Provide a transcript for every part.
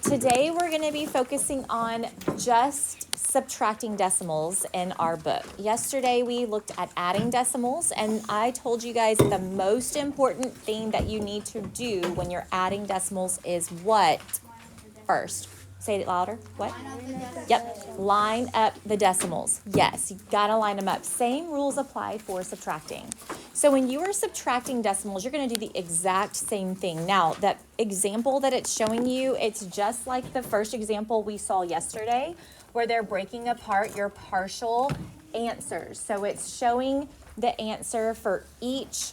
Today we're going to be focusing on just subtracting decimals in our book. Yesterday we looked at adding decimals, and I told you guys the most important thing that you need to do when you're adding decimals is what first? Say it louder. What? Yep. Line up the decimals. Yes, you got to line them up. Same rules apply for subtracting. So when you are subtracting decimals, you're going to do the exact same thing. Now, that example that it's showing you, it's just like the first example we saw yesterday, where they're breaking apart your partial answers. So it's showing the answer for each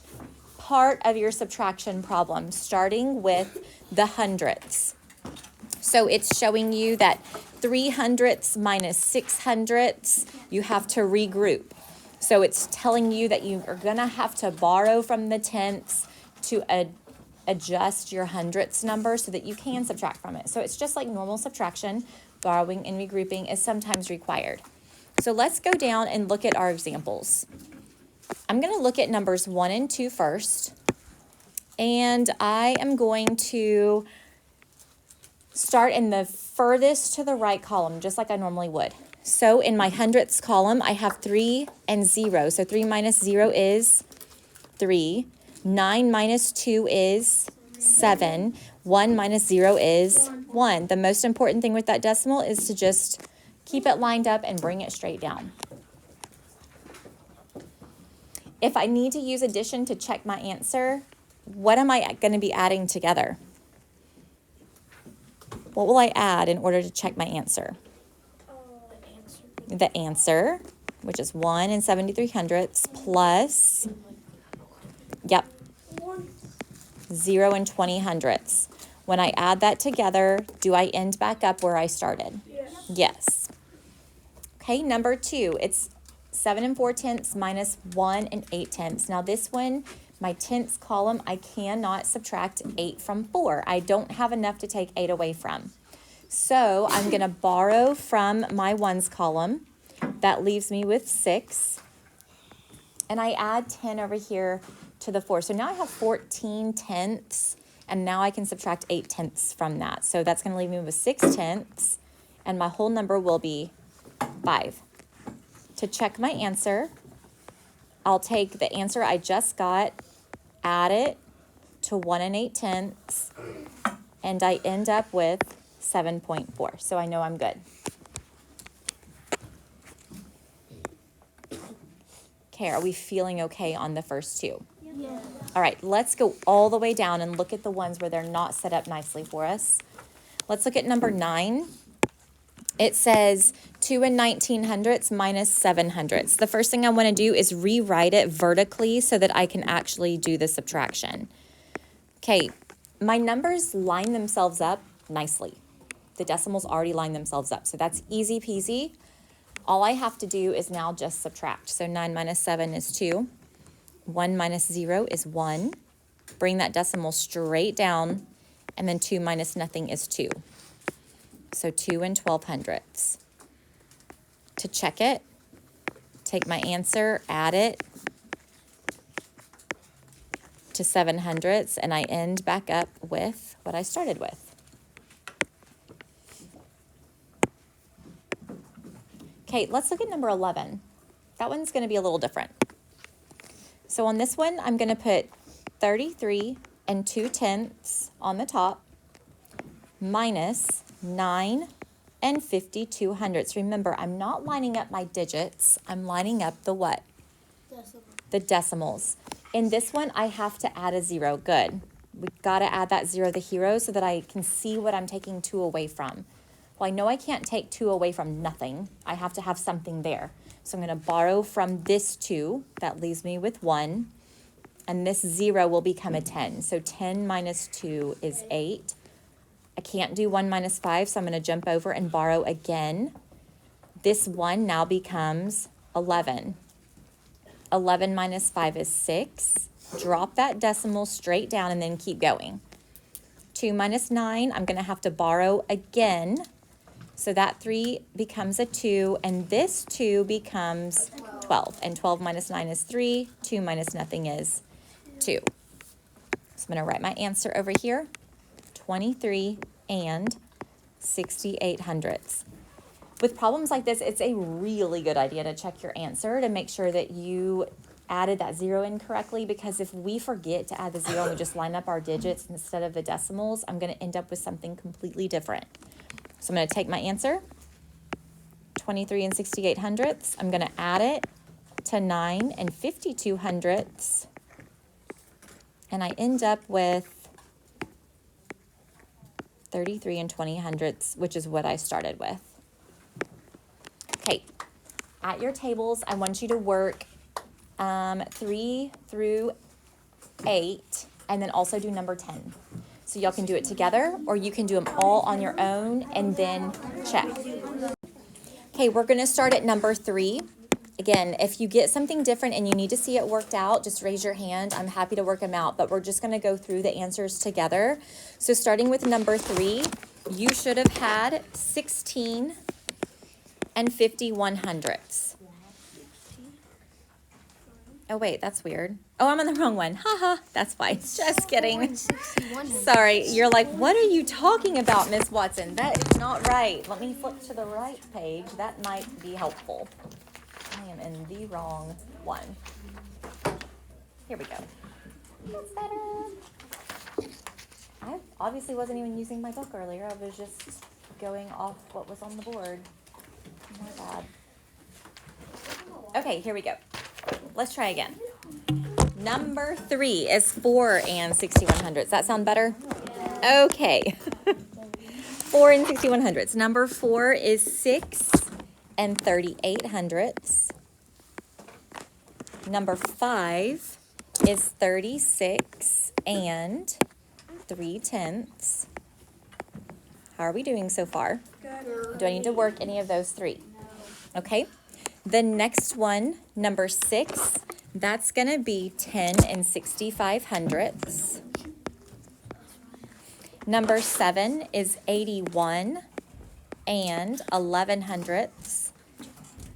part of your subtraction problem, starting with the hundredths. So it's showing you that 300ths minus 600ths, you have to regroup. So it's telling you that you are going to have to borrow from the tenths to adjust your hundredths number so that you can subtract from it. So it's just like normal subtraction. Borrowing and regrouping is sometimes required. So let's go down and look at our examples. I'm going to look at numbers 1 and 2 first. And I am going to start in the furthest to the right column, just like I normally would. So in my hundredths column, I have 3 and 0. So 3 minus 0 is 3. 9 minus 2 is 7. 1 minus 0 is 1. The most important thing with that decimal is to just keep it lined up and bring it straight down. If I need to use addition to check my answer, what am I going to be adding together? What will I add in order to check my answer? The answer, which is 1 and 73 hundredths, plus, 0 and 20 hundredths. When I add that together, do I end back up where I started? Yes. Okay, number 2, it's 7 and 4 tenths minus 1 and 8 tenths. Now this one, my tenths column, I cannot subtract 8 from 4. I don't have enough to take 8 away from. So I'm going to borrow from my ones column. That leaves me with 6. And I add 10 over here to the 4. So now I have 14 tenths. And now I can subtract 8 tenths from that. So that's going to leave me with 6 tenths. And my whole number will be 5. To check my answer, I'll take the answer I just got, add it to 1 and 8 tenths, and I end up with 7.4. So I know I'm good. Okay, are we feeling okay on the first two? Yeah. All right, let's go all the way down and look at the ones where they're not set up nicely for us. Let's look at number 9. It says 2 and 19 hundredths minus 7 hundredths. The first thing I want to do is rewrite it vertically so that I can actually do the subtraction. Okay, my numbers line themselves up nicely. The decimals already line themselves up, so that's easy peasy. All I have to do is now just subtract. So 9 minus 7 is 2. 1 minus 0 is 1. Bring that decimal straight down, and then 2 minus nothing is 2. So 2 and 12 hundredths. To check it, take my answer, add it to 7 hundredths, and I end back up with what I started with. Okay, let's look at number 11. That one's going to be a little different. So on this one, I'm going to put 33 and 2 tenths on the top minus 9 and 52 hundredths. Remember, I'm not lining up my digits. I'm lining up the what? Decimal. The decimals. In this one, I have to add a 0. Good. We've got to add that 0 to the hero so that I can see what I'm taking 2 away from. Well, I know I can't take 2 away from nothing. I have to have something there. So I'm going to borrow from this 2. That leaves me with 1. And this 0 will become a 10. So 10 minus 2 is 8. I can't do 1 minus 5, so I'm going to jump over and borrow again. This 1 now becomes 11. 11 minus 5 is 6. Drop that decimal straight down and then keep going. 2 minus 9, I'm going to have to borrow again. So that 3 becomes a 2, and this 2 becomes 12. And 12 minus 9 is 3. 2 minus nothing is 2. So I'm going to write my answer over here. 23 and 68 hundredths. With problems like this, it's a really good idea to check your answer to make sure that you added that zero in correctly, because if we forget to add the zero and we just line up our digits instead of the decimals, I'm going to end up with something completely different. So I'm going to take my answer, 23 and 68 hundredths. I'm going to add it to 9 and 52 hundredths. And I end up with 33 and 20 hundredths, which is what I started with. Okay, at your tables, I want you to work 3 through 8, and then also do number 10. So y'all can do it together, or you can do them all on your own and then check. Okay, we're going to start at number 3. Again, if you get something different and you need to see it worked out, just raise your hand. I'm happy to work them out, but we're just going to go through the answers together. So starting with number 3, you should have had 16 and 51 hundredths. Oh, wait, that's weird. Oh, I'm on the wrong one. Haha, that's fine. Just kidding. Sorry, you're like, what are you talking about, Miss Watson? That is not right. Let me flip to the right page. That might be helpful. I am in the wrong one. Here we go. That's better. I obviously wasn't even using my book earlier. I was just going off what was on the board. My bad. Okay, here we go. Let's try again. Number 3 is 4 and 61 hundredths. Does that sound better? Okay. 4 and 61 hundredths. Number 4 is 6 and 38 hundredths. Number 5 is 36 and 3 tenths. How are we doing so far? Good. Do I need to work any of those 3? Okay. The next one, number 6, that's going to be 10 and 65 hundredths. Number 7 is 81 and 11 hundredths.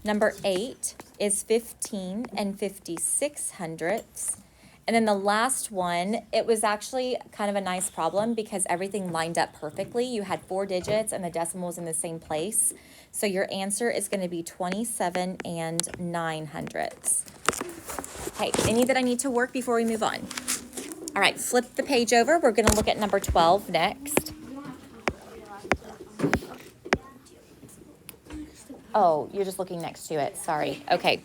Number 8 is 15 and 56 hundredths. And then the last one, it was actually kind of a nice problem because everything lined up perfectly. You had 4 digits and the decimal was in the same place. So your answer is going to be 27 and 9 hundredths. Okay, any that I need to work before we move on? All right, flip the page over. We're going to look at number 12 next. Oh, you're just looking next to it. Sorry. Okay.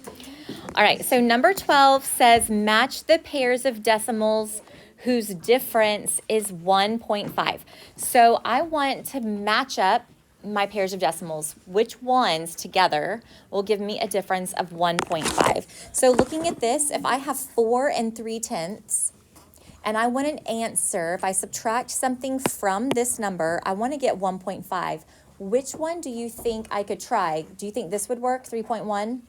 All right, so number 12 says match the pairs of decimals whose difference is 1.5. So I want to match up my pairs of decimals. Which ones together will give me a difference of 1.5? So looking at this, if I have 4 and 3 tenths, and I want an answer, if I subtract something from this number, I want to get 1.5. Which one do you think I could try? Do you think this would work, 3.1?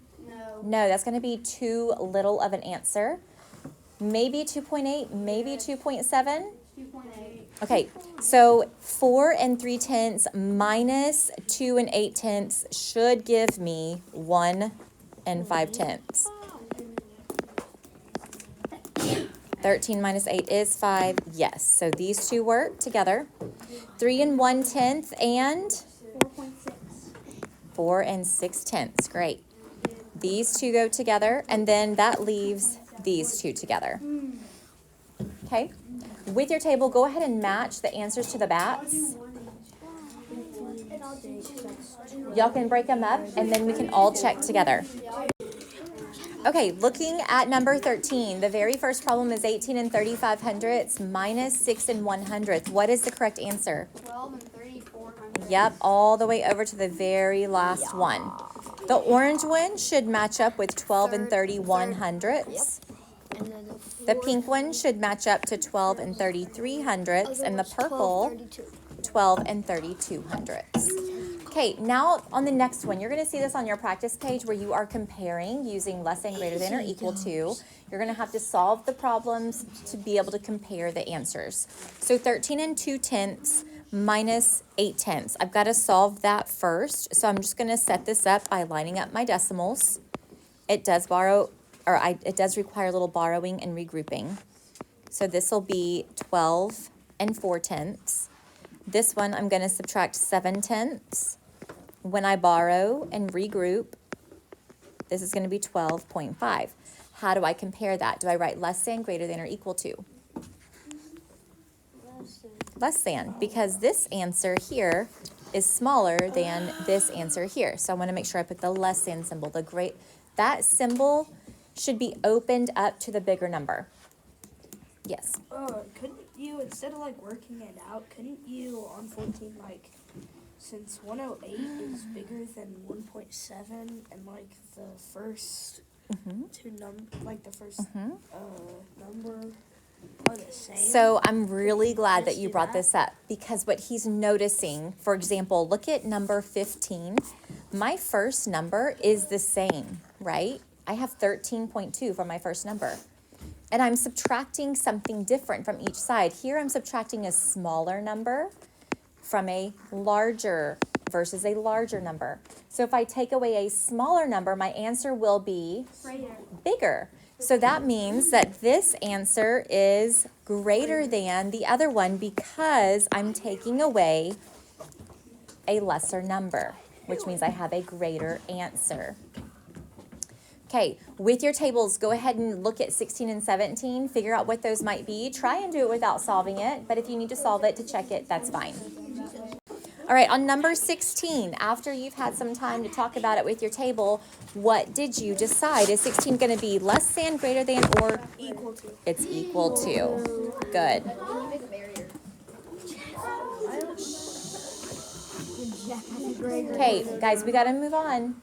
No, that's going to be too little of an answer. Maybe 2.8, maybe 2.7? 2.8. Okay, so 4 and 3 tenths minus 2 and 8 tenths should give me 1 and 5 tenths. 13 minus 8 is 5. Yes, so these two work together. 3 and 1 tenth and 4 and 6 tenths. Great. These two go together, and then that leaves these two together. Okay. With your table, go ahead and match the answers to the bats. Y'all can break them up, and then we can all check together. Okay, looking at number 13, the very first problem is 18 and 35 hundredths minus 6 and 100th. What is the correct answer? 12 and 34 hundredths. Yep, all the way over to the very last one. The orange one should match up with 12 and 31 hundredths. And then The pink one should match up to 12 and 33 hundredths, and the purple 12 and 32 hundredths. Okay, now on the next one, you're going to see this on your practice page where you are comparing using less than, greater than, or equal to. You're going to have to solve the problems to be able to compare the answers. So 13 and 2 tenths minus 8 tenths. I've got to solve that first. So I'm just going to set this up by lining up my decimals. It does it does require a little borrowing and regrouping. So this will be 12 and 4 tenths. This one, I'm gonna subtract 7/10. When I borrow and regroup, this is gonna be 12.5. How do I compare that? Do I write less than, greater than, or equal to? Less than, because this answer here is smaller than this answer here. So I want to make sure I put the less than symbol. That symbol should be opened up to the bigger number. Yes. Couldn't you, instead of like working it out, couldn't you on 14, like, since 108 is bigger than 1.7 and like the first number are the same? So I'm really glad that you brought this up, because what he's noticing, for example, look at number 15. My first number is the same, right? I have 13.2 for my first number. And I'm subtracting something different from each side. Here I'm subtracting a smaller number from a larger versus a larger number. So if I take away a smaller number, my answer will be bigger. So that means that this answer is greater than the other one because I'm taking away a lesser number, which means I have a greater answer. Okay, with your tables, go ahead and look at 16 and 17, figure out what those might be. Try and do it without solving it, but if you need to solve it to check it, that's fine. All right, on number 16, after you've had some time to talk about it with your table, what did you decide? Is 16 going to be less than, greater than, or Equal to. it's equal to? Good. Okay, guys, we got to move on.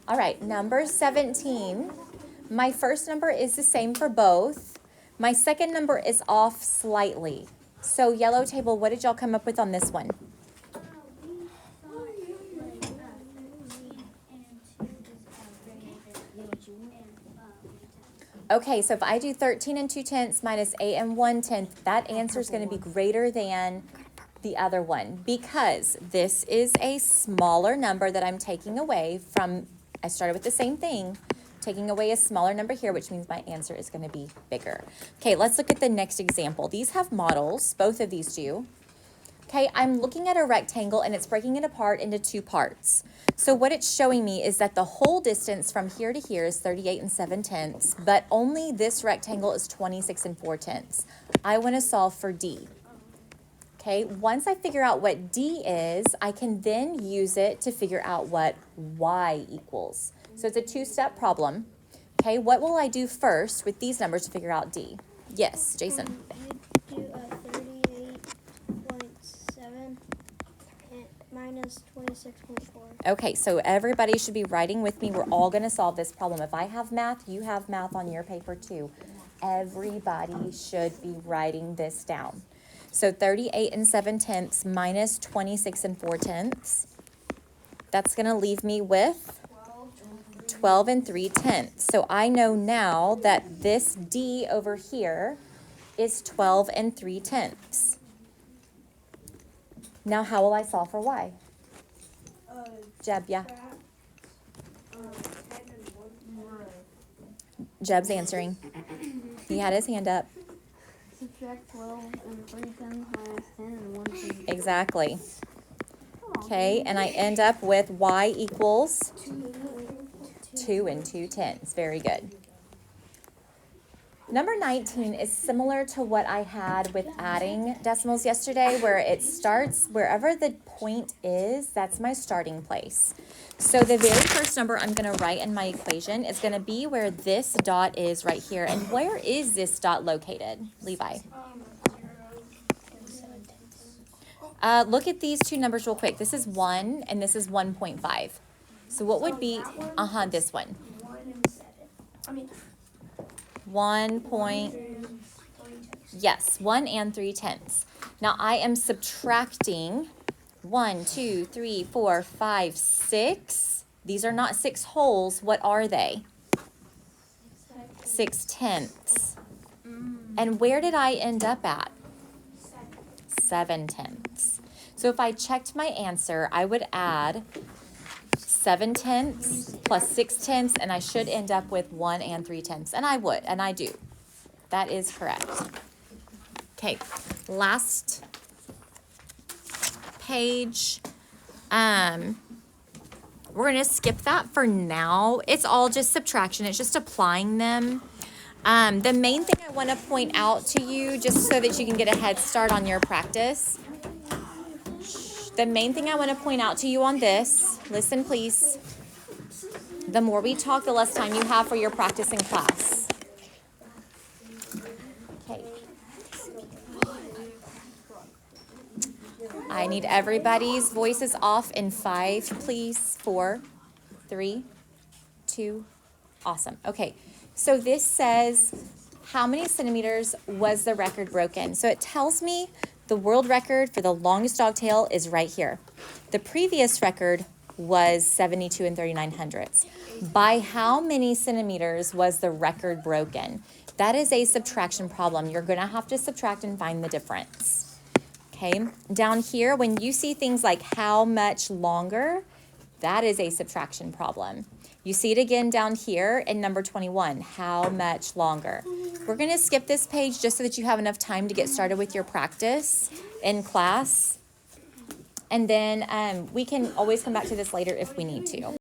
All right, number 17. My first number is the same for both. My second number is off slightly. So yellow table, what did y'all come up with on this one? Okay, so if I do 13 and 2/10 minus 8 and 1/10, that answer is going to be greater than the other one because this is a smaller number that I'm taking away from. I started with the same thing, taking away a smaller number here, which means my answer is going to be bigger. Okay, let's look at the next example. These have models, both of these do. Okay, I'm looking at a rectangle and it's breaking it apart into two parts. So what it's showing me is that the whole distance from here to here is 38 and 7/10, but only this rectangle is 26 and 4/10. I want to solve for D. Okay, once I figure out what D is, I can then use it to figure out what Y equals. So it's a two-step problem. Okay, what will I do first with these numbers to figure out D? Yes, Jason. You do 38.7 minus 26.4. Okay, so everybody should be writing with me. We're all going to solve this problem. If I have math, you have math on your paper too. Everybody should be writing this down. So 38 and 7/10 minus 26 and 4/10. That's going to leave me with 12 and 3/10. So I know now that this D over here is 12 and 3/10. Now how will I solve for Y? Jeb, yeah. Jeb's answering. He had his hand up. Subtract 12 and 3/10 minus 10 and 1/10. Exactly. Okay, and I end up with Y equals 2 and 2/10. Very good. Number 19 is similar to what I had with adding decimals yesterday, where it starts wherever the point is, that's my starting place. So the very first number I'm going to write in my equation is going to be where this dot is right here. And where is this dot located, Levi? Look at these two numbers real quick. This is 1 and this is 1.5. So what would be, this one? 1 and 3/10. Now I am subtracting 1, 2, 3, 4, 5, 6. These are not 6 wholes. What are they? 6/10. And where did I end up at? 7/10. So if I checked my answer, I would add 7/10 plus 6/10, and I should end up with 1 and 3/10. And I would, and I do. That is correct. Okay, last page. We're gonna skip that for now. It's all just subtraction. It's just applying them. The main thing I wanna point out to you, just so that you can get a head start on your practice, the main thing I wanna point out to you on this, listen please, the more we talk, the less time you have for your practice in class. Okay. I need everybody's voices off in 5, please. 4, 3, 2, awesome. Okay, so this says how many centimeters was the record broken? So it tells me the world record for the longest dogtail is right here. The previous record was 72 and 39/100ths. By how many centimeters was the record broken? That is a subtraction problem. You're gonna have to subtract and find the difference. Okay, down here, when you see things like how much longer, that is a subtraction problem. You see it again down here in number 21, how much longer. We're gonna skip this page just so that you have enough time to get started with your practice in class. And then we can always come back to this later if we need to.